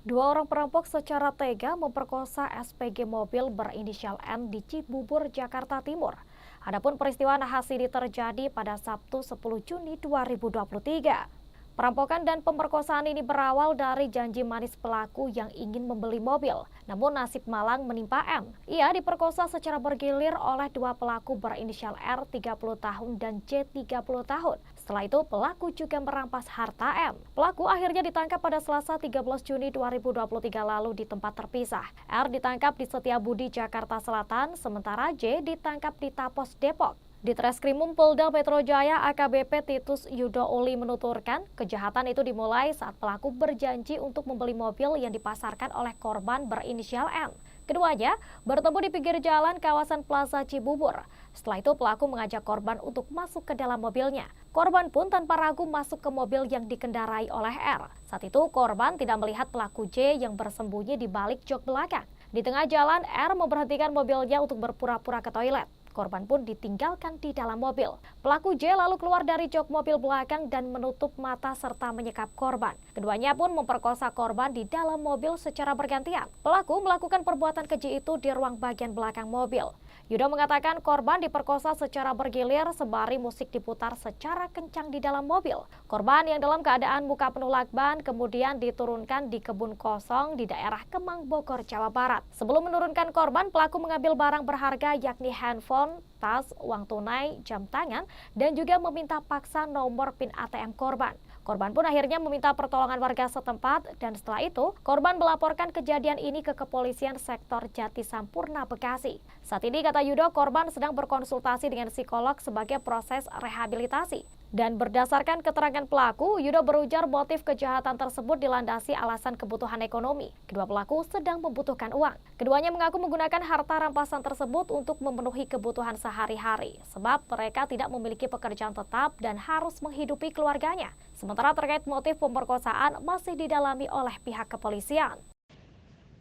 Dua orang perampok secara tega memperkosa SPG mobil berinisial N di Cibubur, Jakarta Timur. Adapun peristiwa nahas ini terjadi pada Sabtu 10 Juni 2023. Perampokan dan pemerkosaan ini berawal dari janji manis pelaku yang ingin membeli mobil. Namun nasib malang menimpa M. Ia diperkosa secara bergilir oleh dua pelaku berinisial R 30 tahun dan J 30 tahun. Setelah itu pelaku juga merampas harta M. Pelaku akhirnya ditangkap pada Selasa 13 Juni 2023 lalu di tempat terpisah. R ditangkap di Setiabudi, Jakarta Selatan, sementara J ditangkap di Tapos, Depok. Di Treskrimum Polda Metro Jaya, AKBP Titus Yudo Uli menuturkan, kejahatan itu dimulai saat pelaku berjanji untuk membeli mobil yang dipasarkan oleh korban berinisial N. Keduanya bertemu di pinggir jalan kawasan Plaza Cibubur. Setelah itu pelaku mengajak korban untuk masuk ke dalam mobilnya. Korban pun tanpa ragu masuk ke mobil yang dikendarai oleh R. Saat itu korban tidak melihat pelaku J yang bersembunyi di balik jok belakang. Di tengah jalan, R memberhentikan mobilnya untuk berpura-pura ke toilet. Korban pun ditinggalkan di dalam mobil. Pelaku J lalu keluar dari jok mobil belakang dan menutup mata serta menyekap korban. Keduanya pun memperkosa korban di dalam mobil secara bergantian. Pelaku melakukan perbuatan keji itu di ruang bagian belakang mobil. Yudo mengatakan korban diperkosa secara bergilir sembari musik diputar secara kencang di dalam mobil. Korban yang dalam keadaan muka penuh lakban kemudian diturunkan di kebun kosong di daerah Kemang, Bogor, Jawa Barat. Sebelum menurunkan korban, pelaku mengambil barang berharga yakni handphone, tas, uang tunai, jam tangan, dan juga meminta paksa nomor PIN ATM korban. Korban pun akhirnya meminta pertolongan warga setempat dan setelah itu korban melaporkan kejadian ini ke kepolisian sektor Jati Sampurna, Bekasi. Saat ini kata Yudo korban sedang berkonsultasi dengan psikolog sebagai proses rehabilitasi. Dan berdasarkan keterangan pelaku, Yudo berujar motif kejahatan tersebut dilandasi alasan kebutuhan ekonomi. Kedua pelaku sedang membutuhkan uang. Keduanya mengaku menggunakan harta rampasan tersebut untuk memenuhi kebutuhan sehari-hari, sebab mereka tidak memiliki pekerjaan tetap dan harus menghidupi keluarganya. Sementara terkait motif pemerkosaan masih didalami oleh pihak kepolisian.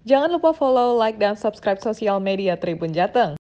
Jangan lupa follow, like, dan subscribe sosial media Tribun Jateng.